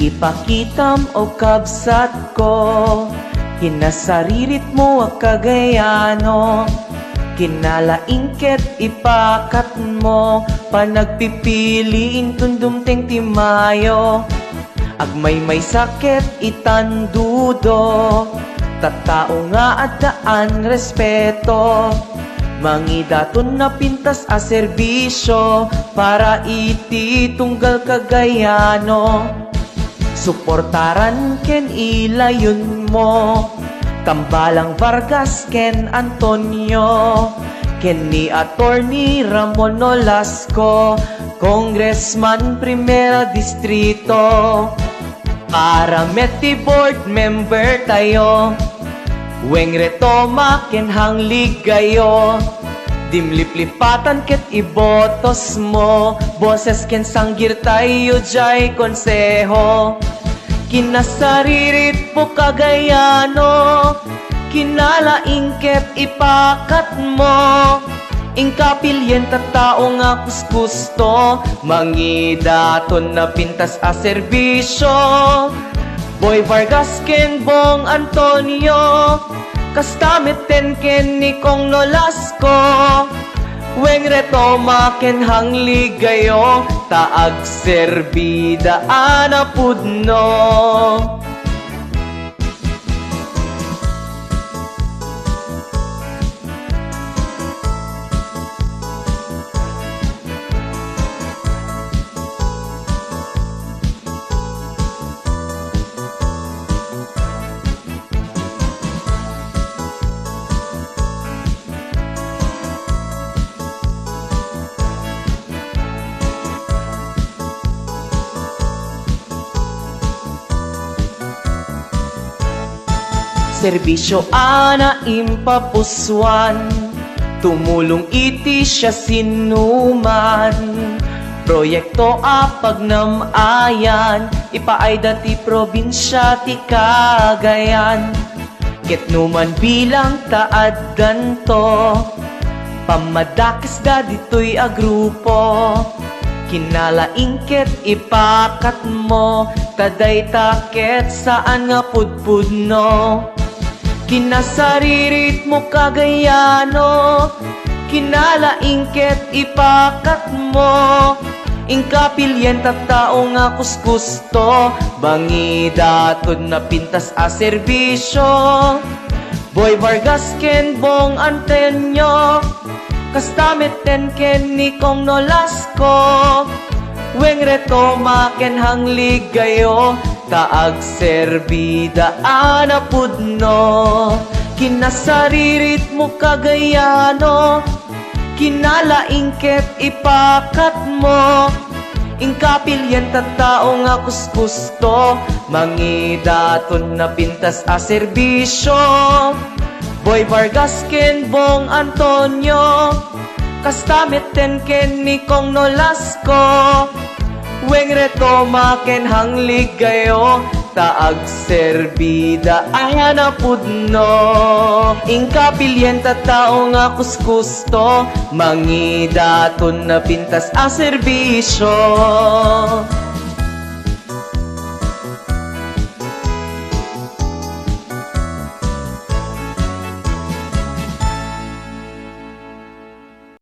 Ipakitam o kabsat ko, kinasaririt mo ang kagayano. Kinalaingket ipakat mo, panagpipiliin tundumteng timayo. Agmay may sakit itandudo, tattao nga at daan respeto. Mangidaton na pintas a serbisyo, para iti tunggal kagayano. Suportaran ken ilayon mo, Tambalang Vargas ken Antonio, ken ni Attorney Ramon Nolasco, Congressman Primera Distrito. Para Meti Board Member tayo, Weng retoma ken hangligayo. Dimliplipatan ket ibotos mo, boses ken sanggir tayo jay konseho. Kinasaririt po kagayano, kinalaingket ipakat mo. Ingkapilyen tattao nga kuskusto, mangidaton na pintas a serbisyo. Boy Vargas ken Bong Antonio, kastameten ken ni Kong Nolasco, Weng retoma ken hangligayo, taag serbida anapudno. Serbisyo ana impapuswan, tumulong iti siya sinuman. Proyekto apag namayan, ipaayda ti probinsya ti Cagayan. Ketnuman bilang taad ganto, pamadakis da dito'y a grupo. Kinalaingket ipakat mo, taday taket saan nga pudpudno. Kinasaririt mo kagayano, kinalaingket ipakat mo. Ingkapilyen tattao nga kuskusto, bangidaton na pintas a serbisyo. Boy Vargas ken Bong Antonio, kastameten ken ni Kong Nolasco, Weng retoma ken hangligayo, taag serbida anapudno. Kinasaririt mo kagayano, kinalaingket ipakat mo. Ingkapilyen tattao nga kuskusto, mangidaton na pintas a serbisyo. Boy Vargas ken Bong Antonio, kastameten ken ni Kong Nolasco, Weng retoma ken hangligayo, taag serbida anapudno. Ingkapilyen tattao nga kuskusto, mangidaton na pintas a serbisyo.